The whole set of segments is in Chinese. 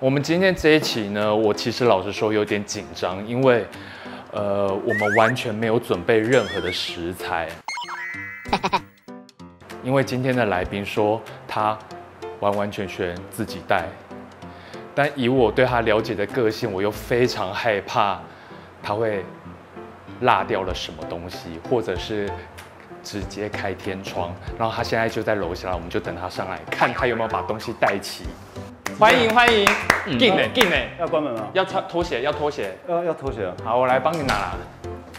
我们今天这一期呢，我其实老实说有点紧张，因为我们完全没有准备任何的食材，因为今天的来宾说他完完全全自己带，但以我对他了解的个性，我又非常害怕他会落掉了什么东西，或者是直接开天窗。然后他现在就在楼下，我们就等他上来，看他有没有把东西带齐。欢迎欢迎，进嘞进嘞，要关门吗？要穿拖鞋，要拖鞋，要拖鞋啊。好，我来帮你拿。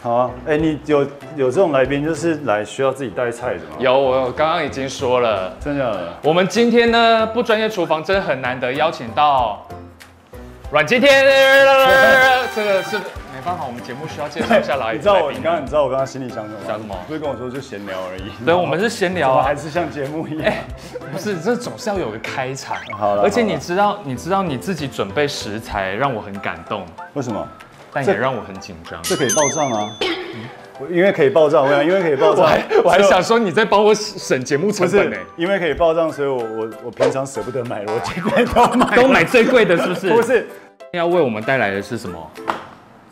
好啊，哎，你有这种来宾，就是来需要自己带菜的吗？有，我刚刚已经说了，真的。我们今天呢，不专业厨房真的很难得邀请到阮经天，这个是没办法，我们节目需要介绍一下来宾。你知道我刚刚心里想什么吗？想什么？不是跟我说就闲聊而已。对，我们是闲聊啊，还是像节目一样。不是，这总是要有个开场。好了，而且你知道你自己准备食材，让我很感动。为什么？但也让我很紧张。这可以报账啊。因为可以报账，因为可以报账，我还想说你在帮我省节目成本呢。因为可以报账，所以我平常舍不得买，我今天都买最贵的，是不是？不是，要为我们带来的是什么？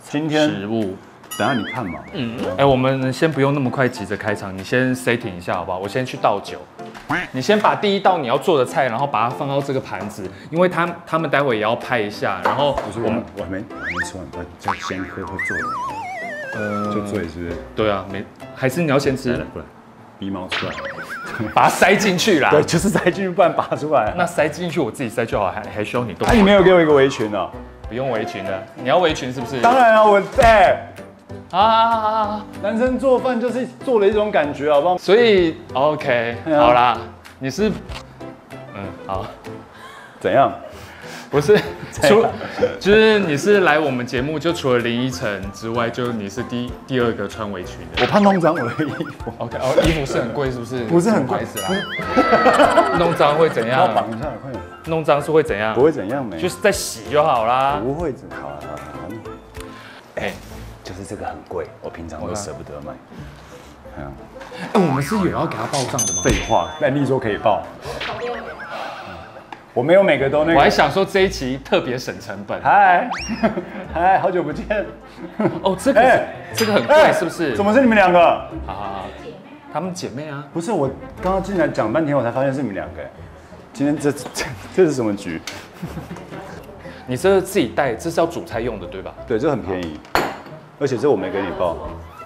今天食物。等下你看嘛。哎，我们先不用那么快急着开场，你先 setting 一下好不好？我先去倒酒。你先把第一道你要做的菜，然后把它放到这个盘子，因为他们待会也要拍一下，然后我还没吃完饭，就先喝会做。就醉是不是？对啊，还是你要先吃？不然鼻毛出来，把它塞进去啦。对，就是塞进去，不然拔出来。那塞进去我自己塞就好，还需要你动？你没有给我一个围裙哦？不用围裙的，你要围裙是不是？当然啊，我男生做饭就是做的一种感觉，好不好？所以 OK， 好啦，你是好，怎样？不是，就是你是来我们节目，就除了林依晨之外，就你是第二个穿围裙的。我怕弄脏我的衣服。OK， 衣服是很贵，是不是？不是很贵啦。弄脏会怎样？要绑一下，快点。弄脏是会怎样？不会怎样，就是再洗就好啦。不会好。哎，就是这个很贵，我平常都舍不得买。我们是有要给他报账的吗？废话，那你说可以报。我没有每个都那个，我还想说这一期特别省成本。嗨，好久不见。哦，这个很贵是不是？怎么是你们两个？好，她们姐妹啊。不是，我刚刚进来讲半天，我才发现是你们两个。今天这是什么局？你这自己带，这是要煮菜用的对吧？对，这很便宜，而且这我没给你报。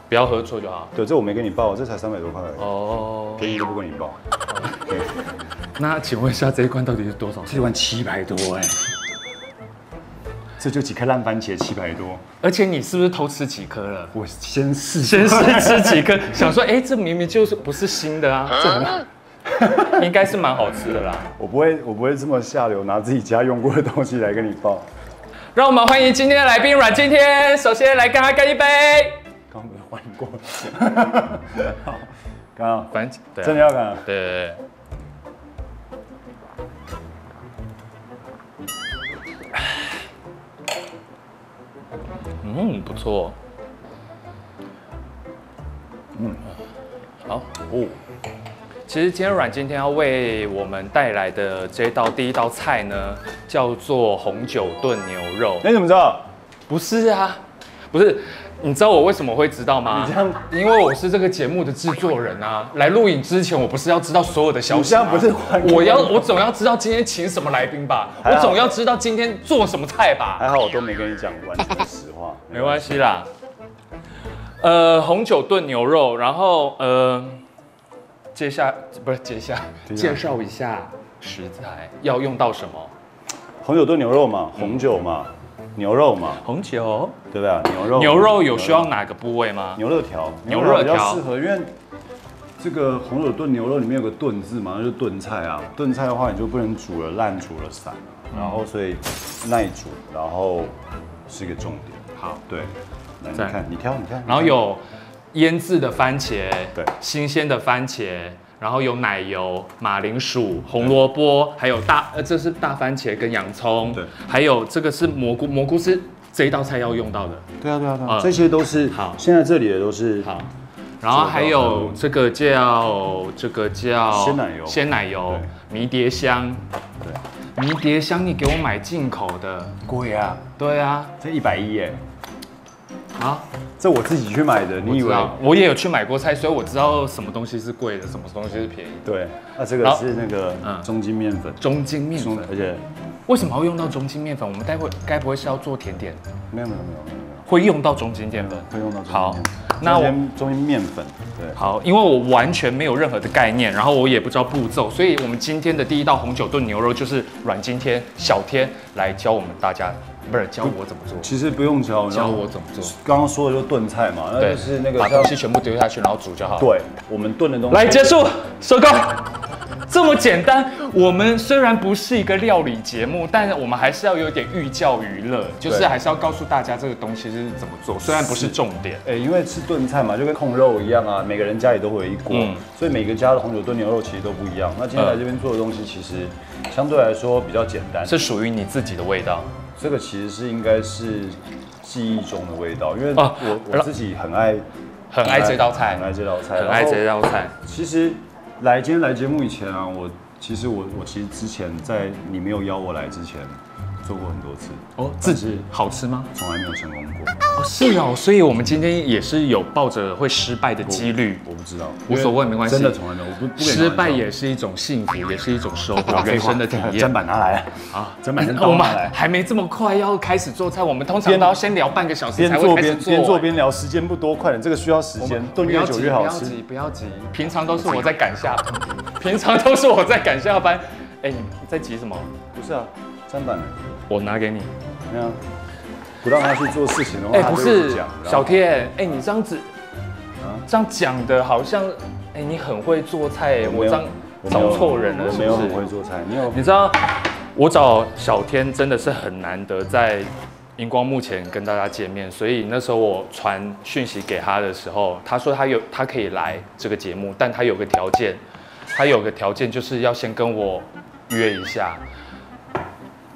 不要喝错就好。对，这我没给你报，这才300多块而已。哦，便宜都不跟你报。那请问一下，这一罐到底是多少？这一罐700多哎，这就几颗烂番茄700多。而且你是不是偷吃几颗了？我先试吃几颗，想说，这明明就是不是新的啊，这应该是蛮好吃的啦。我不会这么下流，拿自己家用过的东西来跟你报。让我们欢迎今天的来宾阮经天，首先来跟他干一杯。刚刚不是欢迎过？好，刚刚反正真的要干？对。不错。好哦。其实今天阮经天要为我们带来的第一道菜呢，叫做红酒炖牛肉。你怎么知道？不是啊，不是。你知道我为什么会知道吗？你这样，因为我是这个节目的制作人啊。来录影之前，我不是要知道所有的消息吗？不是我总要知道今天请什么来宾吧，我总要知道今天做什么菜吧。还好我都没跟你讲完全的实话。没关系啦。红酒炖牛肉，然后介绍一下食材要用到什么？红酒炖牛肉嘛，红酒嘛。牛肉嘛，红酒，对不对？牛肉有需要哪个部位吗？牛肉条比较适合，因为这个红酒炖牛肉里面有个炖字嘛，就是炖菜啊。炖菜的话，你就不能煮了烂，煮了散，然后所以耐煮，然后是一个重点。好，对，来你看，你挑。然后有腌制的番茄，对，新鲜的番茄。然后有奶油、马铃薯、红萝卜，还有这是大番茄跟洋葱，对，还有这个是蘑菇，蘑菇是这一道菜要用到的。对啊，这些都是好。现在这里的都是好，然后还有这个叫鲜奶油、迷迭香，对，迷迭香你给我买进口的，贵啊，对啊，这110耶。啊，这我自己去买的，你以为？我也有去买过菜，所以我知道什么东西是贵的，什么东西是便宜。对，那这个是那个中筋面粉，中筋面粉，而且为什么要用到中筋面粉？我们待会该不会是要做甜点？没有，会用到中筋淀粉，会用到中筋。好，那我中筋面粉，对，好，因为我完全没有任何的概念，然后我也不知道步骤，所以我们今天的第一道红酒炖牛肉就是阮经天小天来教我们大家。不是教我怎么做，其实不用教，教我怎么做。刚刚说的就是炖菜嘛，那就是那个把东西全部丢下去，然后煮就好。对，我们炖的东西。来结束，收工。这么简单。我们虽然不是一个料理节目，但是我们还是要有点寓教于乐，就是还是要告诉大家这个东西是怎么做，虽然不是重点。因为吃炖菜嘛，就跟控肉一样啊，每个人家里都会有一锅，所以每个家的红酒炖牛肉其实都不一样。那今天来这边做的东西，其实相对来说比较简单，是属于你自己的味道。这个其实是应该是记忆中的味道，因为我自己很爱这道菜，很爱这道菜，很爱这道菜。其实今天来节目以前啊，我其实之前在你没有邀我来之前做过很多次哦，自己好吃吗？从来没有成功过。哦，是哦，所以我们今天也是有抱着会失败的几率。我不知道，无所谓，没关系。真的从来没有，我不失败也是一种幸福，也是一种收获，人生的体验。砧板拿来啊！砧板我们还没这么快要开始做菜，我们通常都要先聊半个小时才会开始做。边做边聊，时间不多，快点，这个需要时间，炖越久越好吃。不要急，平常都是我在赶下班，平常都是我在赶下班。哎，你在急什么？不是啊，砧板呢？我拿给你。没有，不让他去做事情的话，不是小天，你这样子，这样讲的好像，你很会做菜，我这样找错人了，是不是？没有很会做菜，你知道，我找小天真的是很难得在荧光幕前跟大家见面，所以那时候我传讯息给他的时候，他说他可以来这个节目，但他有个条件，就是要先跟我约一下。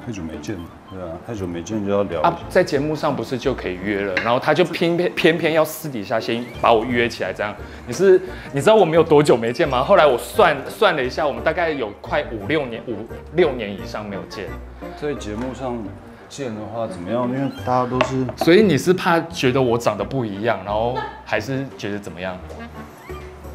太久没见了，对啊，太久没见就要聊啊，在节目上不是就可以约了，然后他就偏偏要私底下先把我约起来，这样。你知道我们有多久没见吗？后来我算了一下，我们大概有快5、6年以上没有见。在节目上见的话怎么样？因为大家都是，所以你是怕觉得我长得不一样，然后还是觉得怎么样？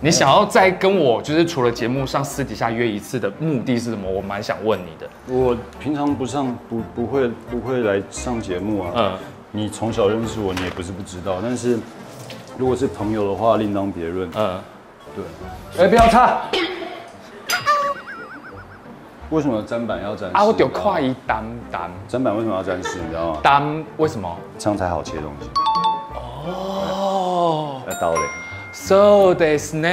你想要再跟我就是除了节目上私底下约一次的目的是什么？我蛮想问你的。我平常不会来上节目啊。你从小认识我，你也不是不知道。但是如果是朋友的话，另当别论。对。不要擦。为什么砧板要沾湿？啊，我丢快一单。砧板为什么要沾湿？你知道吗？单为什么？这样才好切东西。哦。要刀嘞。So this 呢？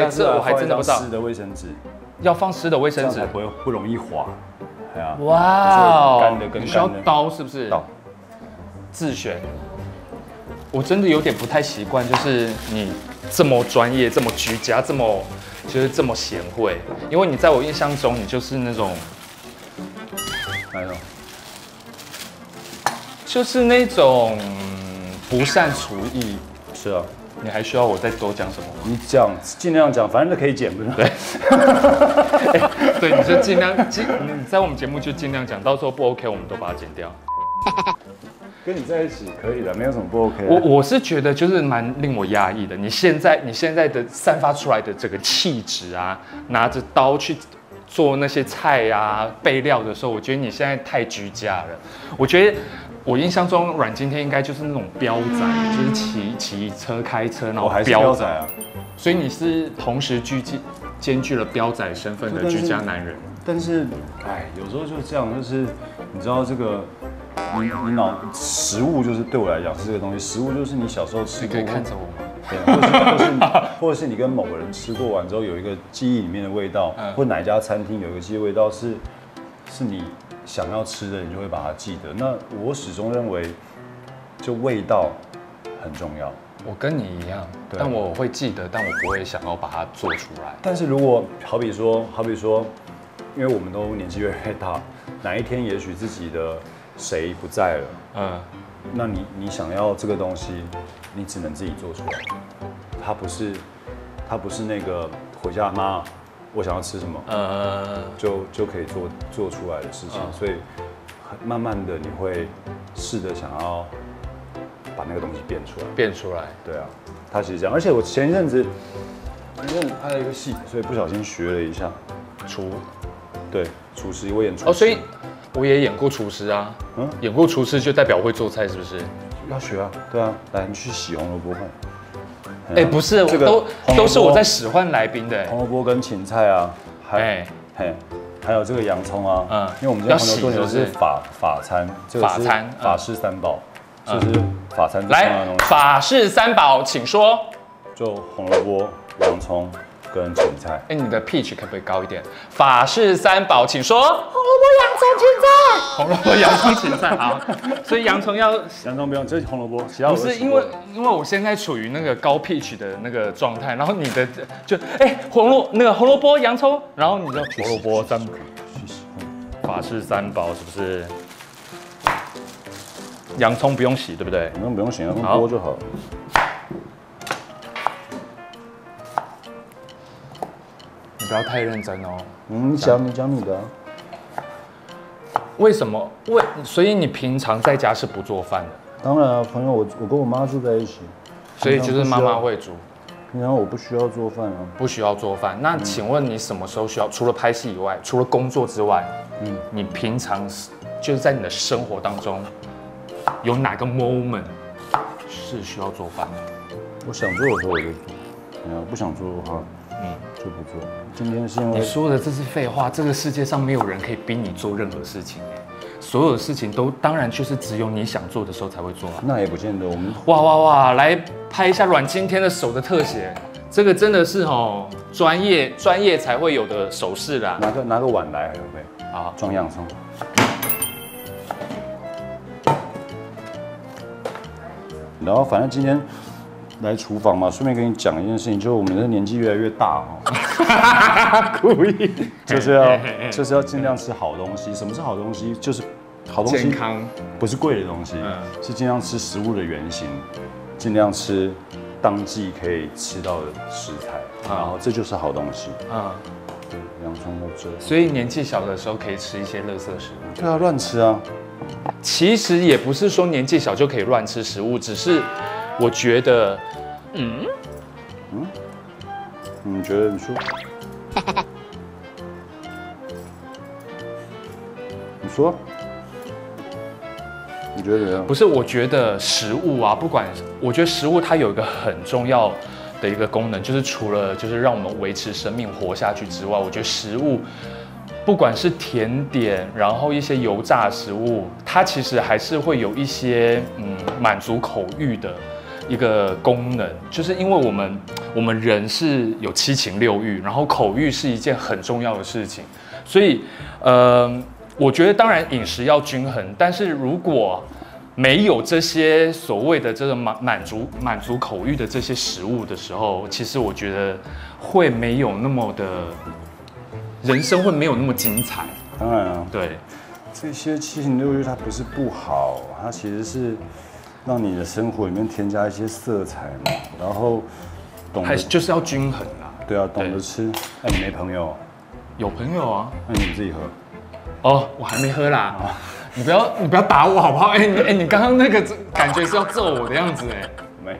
这我还真的不知道。湿的卫生纸，要放湿的卫生纸，才不容易滑。哇，干的跟你需要刀是不是？刀。自选。我真的有点不太习惯，就是你这么专业、这么居家、这么贤惠，因为你在我印象中，你就是那种，哪种？就是那种不善厨艺。是啊。你还需要我再多讲什么吗？你讲，尽量讲，反正都可以剪，不是？对，对，你就尽量你在我们节目就尽量讲，到时候不 OK 我们都把它剪掉。跟你在一起可以的，没有什么不 OK。我是觉得就是蛮令我压抑的。你现在的散发出来的这个气质啊，拿着刀去做那些菜啊、备料的时候，我觉得你现在太居家了。我觉得。我印象中，阮经天应该就是那种彪仔，就是骑车、开车，然后彪仔啊。所以你是同时兼具了彪仔身份的居家男人。但是，有时候就是这样，就是你知道这个，食物就是对我来讲是这个东西，食物就是你小时候吃过。你可以看着我吗？对，或者是你跟某个人吃过完之后有一个记忆里面的味道，或哪一家餐厅有一个记忆味道是你。想要吃的，你就会把它记得。那我始终认为，就味道很重要。我跟你一样，但我会记得，但我不会想要把它做出来。但是如果好比说，因为我们都年纪越来越大，哪一天也许自己的谁不在了，那你想要这个东西，你只能自己做出来。它不是那个回家妈我想要吃什么，就可以做出来的事情，所以慢慢的你会试着想要把那个东西变出来。对啊，他其实这样，而且我前一阵子拍了一个戏，所以不小心学了一下对，厨师，我演厨师。所以我也演过厨师啊。演过厨师就代表会做菜，是不是？要学啊，对啊，来，你去洗红萝卜饭。不是，这个都是我在使唤来宾的。红萝卜跟芹菜啊，还有这个洋葱啊，因为我们今天红油炖牛是法餐，这个是法式三宝，就是法餐最重要的东西。法式三宝，请说。就红萝卜、洋葱跟芹菜。你的 pitch 可不可以高一点？法式三宝，请说。红萝卜、洋葱、芹菜。好，所以洋葱不用，这是红萝卜。不是因为我现在处于那个高 pitch 的那个状态，然后你的就红萝卜、洋葱，然后你就红萝卜三宝，法式三宝是不是？洋葱不用洗，对不对？洋葱不用洗，洋葱剥就好了。你不要太认真哦。你讲你的。为什么？所以你平常在家是不做饭的？当然啊，朋友，我跟我妈住在一起，所以就是妈妈会煮。平常我不需要做饭啊。不需要做饭。那请问你什么时候需要？除了拍戏以外，除了工作之外，你平常就是在你的生活当中，有哪个 moment 是需要做饭的？我想做的时候我就做，不想做的话，就不做。今天是因为你说的这是废话，这个世界上没有人可以逼你做任何事情，所有的事情都当然就是只有你想做的时候才会做啊。那也不见得，我们哇，来拍一下阮经天的手的特写，这个真的是专业才会有的手势啦。拿个碗来，可不可以？好，装洋葱。然后反正今天来厨房嘛，顺便跟你讲一件事情，就是我们的年纪越来越大故意就是要尽量吃好东西。什么是好东西？就是好东西健康，不是贵的东西，是尽量吃食物的原型，尽量吃当季可以吃到的食材，然后这就是好东西。对，洋葱都这。所以年纪小的时候可以吃一些垃圾食物。对啊，乱吃啊。其实也不是说年纪小就可以乱吃食物，只是我觉得，你觉得你说？你说？你觉得怎样？不是，我觉得食物啊，我觉得食物它有一个很重要的一个功能，就是除了就是让我们维持生命活下去之外，我觉得食物。不管是甜点，然后一些油炸食物，它其实还是会有一些满足口欲的一个功能，就是因为我们人是有七情六欲，然后口欲是一件很重要的事情，所以我觉得当然饮食要均衡，但是如果没有这些所谓的这个满足口欲的这些食物的时候，其实我觉得会没有那么的。人生会没有那么精彩。当然啊，对，这些七情六欲它不是不好，它其实是让你的生活里面添加一些色彩嘛，然后还就是要均衡啦。对啊，懂得吃。哎，你没朋友？有朋友啊。那你自己喝。哦，我还没喝啦。你不要打我好不好？你刚刚那个感觉是要揍我的样子哎。没有。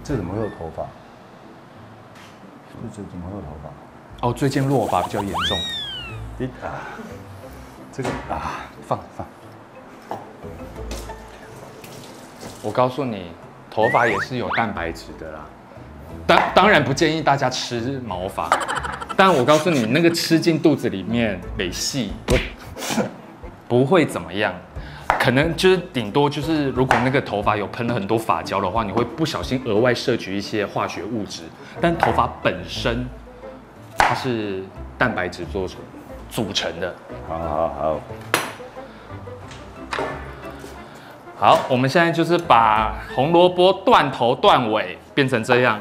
这怎么会有头发？这怎么会有头发？哦，最近落发比较严重。这个放。我告诉你，头发也是有蛋白质的啦。当然不建议大家吃毛发，但我告诉你，那个吃进肚子里面没戏，不会怎么样。可能就是顶多就是，如果那个头发有喷了很多发胶的话，你会不小心额外摄取一些化学物质，但头发本身。它是蛋白质组成的。好，我们现在就是把红萝卜断头断尾变成这样，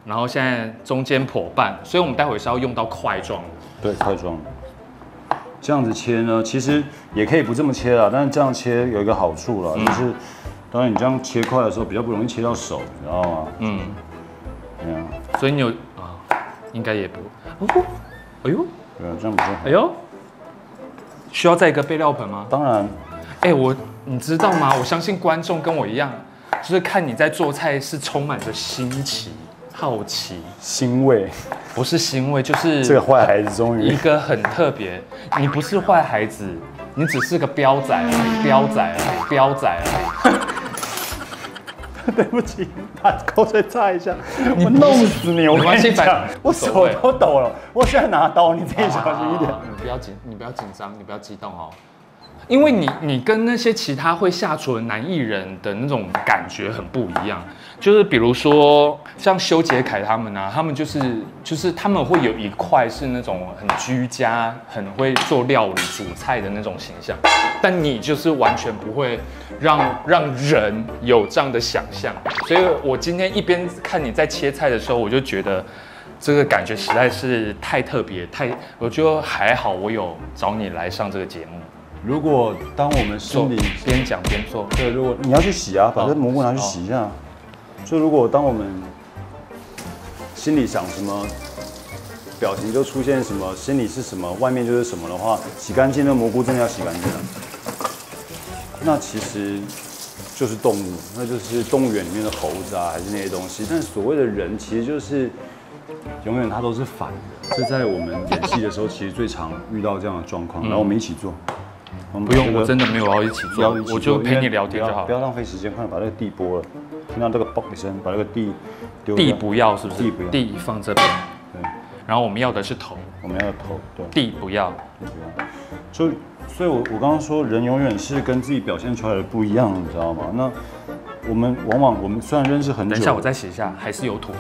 然后现在中间剖半，所以我们待会是要用到块状的。对，块状的。这样子切呢，其实也可以不这么切啦，但是这样切有一个好处啦，就是当然你这样切块的时候比较不容易切到手，你知道吗？对啊。所以你应该也不。哦，哎呦，对啊，这样不是很？哎呦，需要再一个备料盆吗？当然。哎，你知道吗？我相信观众跟我一样，就是看你在做菜是充满着新奇、好奇、欣慰，不是欣慰，就是这个坏孩子终于一个很特别。你不是坏孩子，你只是个彪仔而已，彪仔而已，彪仔而已。对不起，把口水擦一下，我弄死你！我跟你讲，我手都抖了，我现在拿刀，你自己小心一点。你不要紧张，你不要激动哦。因为你跟那些其他会下厨的男艺人的那种感觉很不一样，就是比如说像修杰楷他们啊，他们就是他们会有一块是那种很居家、很会做料理、煮菜的那种形象，但你就是完全不会让人有这样的想象，所以我今天一边看你在切菜的时候，我就觉得这个感觉实在是太特别，我觉得还好，我有找你来上这个节目。如果当我们心里边讲边做，对，如果你要去洗啊，把这蘑菇拿去洗一下。就如果当我们心里想什么，表情就出现什么，心里是什么，外面就是什么的话，洗干净那蘑菇真的要洗干净了。那其实就是动物，那就是动物园里面的猴子啊，还是那些东西。但所谓的人，其实就是永远他都是反的。这在我们演戏的时候，其实最常遇到这样的状况。然后我们一起做。不用，我真的没有要一起做，我就陪你聊天就好，不要浪费时间，快点把这个地拨了。听到这个嘣一声，把这个地丢。地不要是不是？地不要，地放这边。对。然后我们要的是头，我们要的头，对。地不要，地不要。所以我刚刚说，人永远是跟自己表现出来的不一样，你知道吗？那我们往往虽然认识很久，等一下我再洗一下，还是有土。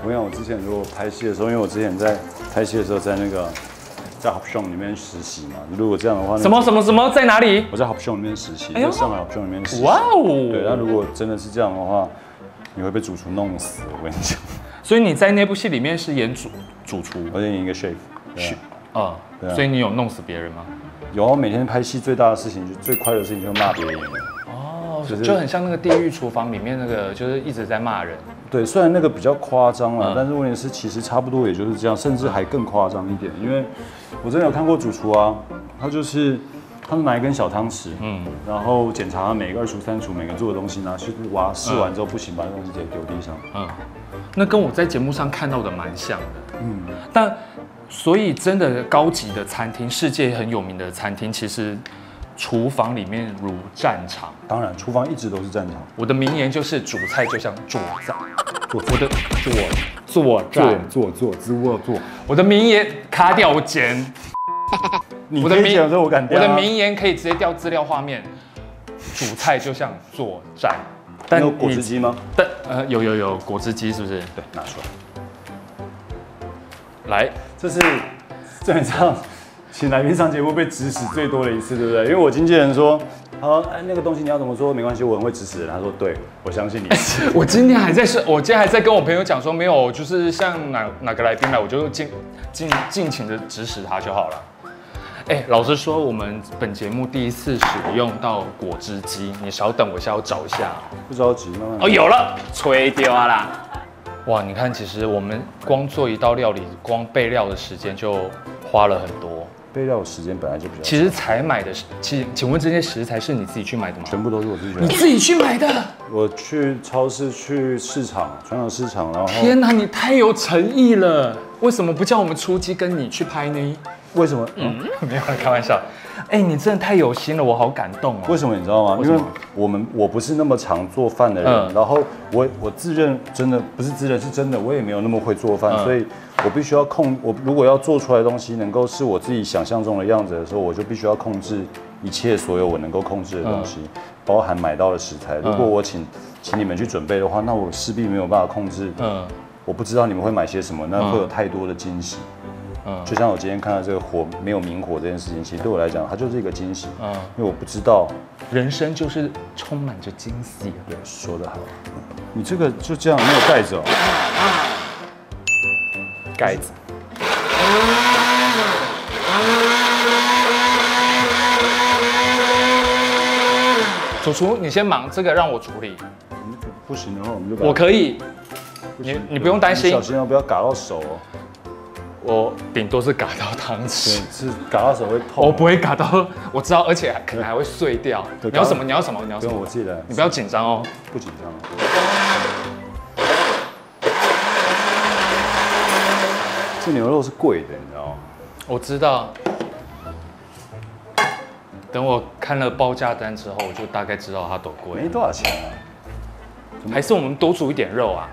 我想我之前如果拍戏的时候，因为我之前在拍戏的时候在Hopshon 里面实习嘛，如果这样的话，什么在哪里？我在 Hopshon 里面实习，在上海 Hopshon 里面实习。哇哦！对，那如果真的是这样的话，你会被主厨弄死，我跟你讲。所以你在那部戏里面是演主厨，我演一个 chef。对。所以你有弄死别人吗？有啊，每天拍戏最大的事情，最快乐的事情就是骂别人。哦，就很像那个《地狱厨房》里面那个，就是一直在骂人。对，虽然那个比较夸张了，但是问题是其实差不多也就是这样，甚至还更夸张一点。因为我真的有看过主厨啊，他拿一根小汤匙，然后检查每个2厨3厨每个做的东西，拿去挖，试完之后不行，把那东西直接丢地上。那跟我在节目上看到的蛮像的。但所以真的高级的餐厅，世界很有名的餐厅，其实厨房里面如战场。当然，厨房一直都是战场。我的名言就是煮菜就像作战。我的作战。我的名言卡掉我剪。我的名言说我敢掉。我的名言可以直接调资料画面。煮菜就像作战。但有果汁机吗？有果汁机是不是？对，拿出来。来，这是基本上请来宾上节目被指使最多的一次，对不对？因为我经纪人说，那个东西你要怎么说？没关系，我很会指使人。他说，对，我相信你。我今天还在跟我朋友讲说，没有，就是像哪个来宾来，我就尽情的指使他就好了。老实说，我们本节目第一次使用到果汁机，你稍等我一下，我找一下。不着急，慢慢。有了，吹掉啦！哇，你看，其实我们光做一道料理，光备料的时间就花了很多。备料的时间本来就比较。其实采买的，请问这些食材是你自己去买的吗？全部都是我自己去买。你自己去买的？我去超市、去市场、传统市场，然后。天哪，你太有诚意了！为什么不叫我们出击跟你去拍呢？为什么？没有，开玩笑。你真的太有心了，我好感动哦。为什么你知道吗？因为我不是那么常做饭的人，然后我自认真的不是自认是真的，我也没有那么会做饭，所以我必须要我如果要做出来的东西能够是我自己想象中的样子的时候，我就必须要控制一切所有我能够控制的东西，包含买到的食材。如果我请你们去准备的话，那我势必没有办法控制。我不知道你们会买些什么，那会有太多的惊喜。就像我今天看到这个火没有明火这件事情，其实对我来讲，它就是一个惊喜。因为我不知道，人生就是充满着惊喜。对，说得好。你这个就这样没有盖子哦。盖子。主厨，你先忙，这个让我处理。不行的话，我们就我可以，你不用担心，小心哦，不要嘎到手哦。我顶多是嘎到汤匙，是嘎到手会痛。我不会嘎到，我知道，而且可能还会碎掉。你要什么？你要什么？你要什么？不用，我自己来。你不要紧张哦。不紧张。这牛肉是贵的，你知道吗？我知道。等我看了报价单之后，我就大概知道它多贵。没多少钱啊。还是我们多煮一点肉啊？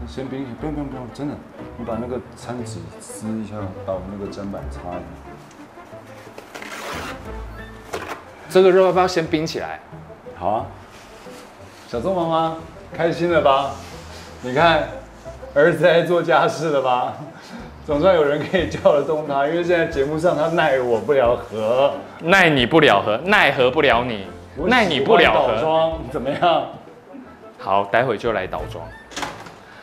先冰，不用，真的，你把那个餐纸撕一下，把我那个砧板擦一下。这个肉要不要先冰起来？好啊。小周妈妈开心了吧？你看，儿子在做家事了吧？总算有人可以叫得动他，因为现在节目上他奈我不了何，奈你不了何，奈何不了你，奈你不了何。倒装怎么样？好，待会就来倒装。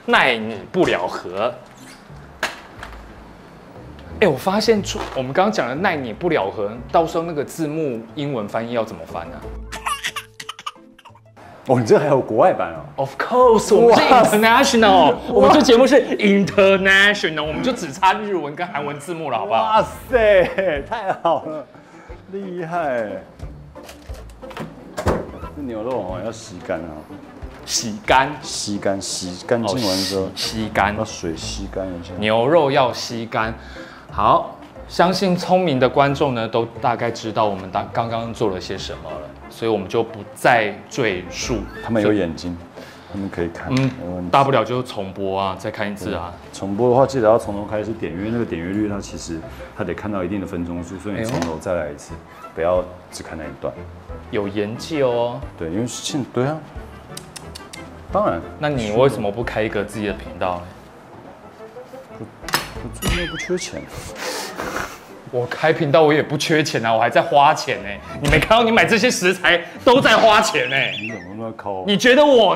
奈你不了何。哎，我发现我们刚刚讲的奈你不了何，到时候那个字幕英文翻译要怎么翻呢？哦，你这还有国外版哦 ？Of course， 我们是 international， 我们这节目是 international， 我们就只差日文跟韩文字幕了，好不好？哇塞，太好了，厉害！这牛肉哦要洗干啊，洗干净完之后，吸干，把水吸干一下。牛肉要吸干。好，相信聪明的观众呢，都大概知道我们刚刚做了些什么了，所以我们就不再赘述。他们有眼睛，他们可以看。大不了就重播啊，再看一次啊。重播的话，记得要从头开始点，因为那个点阅率它其实它得看到一定的分钟数，所以你从头再来一次，不要只看那一段。有研究哦。对，因为对啊。当然，那你为什么不开一个自己的频道呢？我最近不缺钱。我开频道我也不缺钱啊，我还在花钱呢。你没看到你买这些食材都在花钱呢？你怎么那么抠？你觉得我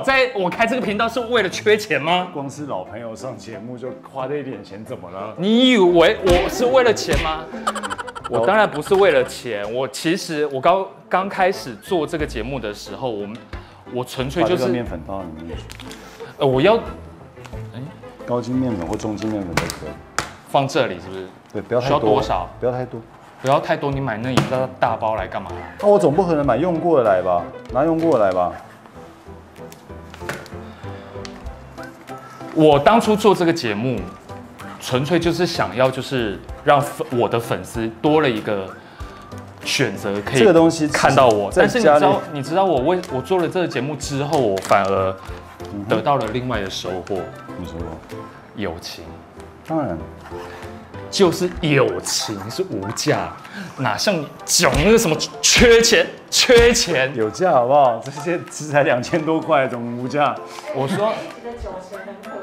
开这个频道是为了缺钱吗？光是老朋友上节目就花这一点钱，怎么了？你以为我是为了钱吗？我当然不是为了钱。我刚开始做这个节目的时候，我纯粹就是把面粉放里面去。我要，高筋面粉或中筋面粉都可以。放这里是不是？对，不要太多。需要多少？不要太多。不要太多，你买那一大包来干嘛？那我总不可能买用过的来吧？拿用过的来吧。我当初做这个节目，纯粹就是想要让我的粉丝多了一个选择，可以这个东西看到我。但是你知道我做了这个节目之后，我反而得到了另外的收获。你说友情。当然，就是友情是无价，哪像你讲那个什么缺钱有价好不好？这些食材2000多块，怎么无价？我说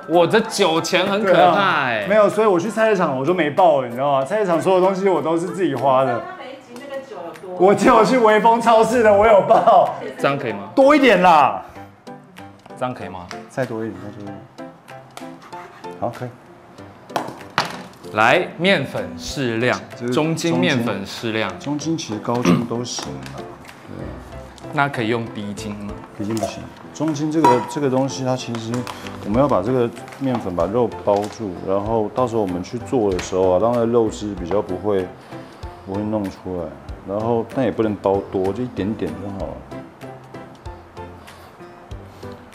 我的酒钱很可怕哎，没有，所以我去菜市场我都没报，你知道吗？菜市场所有东西我都是自己花的。我只有去微风超市的，我有报。这样可以吗？多一点啦，这样可以吗？再多一点，再多一点。好，可以。来，面粉适量，中筋面粉适量。中筋其实高筋都行啊。对。那可以用低筋吗？低筋不行。中筋这个东西，它其实我们要把这个面粉把肉包住，然后到时候我们去做的时候啊，让它的肉汁比较不会弄出来，然后但也不能包多，就一点点就好了。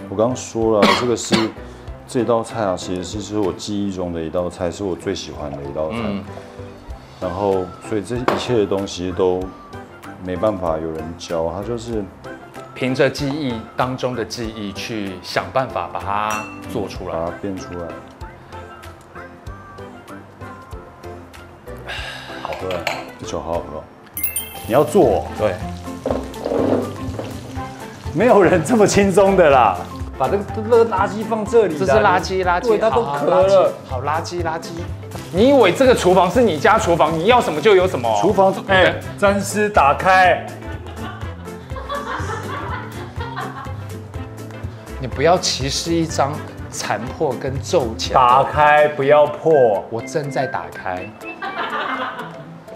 我刚刚说了，这道菜啊，其实是我记忆中的一道菜，是我最喜欢的一道菜。然后，所以这一切的东西都没办法有人教，它就是凭着记忆当中的记忆去想办法把它做出来，把它变出来。好喝，这酒好好喝。你要做，对，没有人这么轻松的啦。把这个垃圾放这里，这是垃圾，对，它都壳了，好垃圾。你以为这个厨房是你家厨房，你要什么就有什么？厨房，沾湿打开。你不要歧视一张残破跟皱钱。打开，不要破。我正在打开。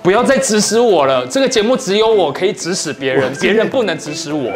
不要再指使我了，这个节目只有我可以指使别人，别人不能指使我。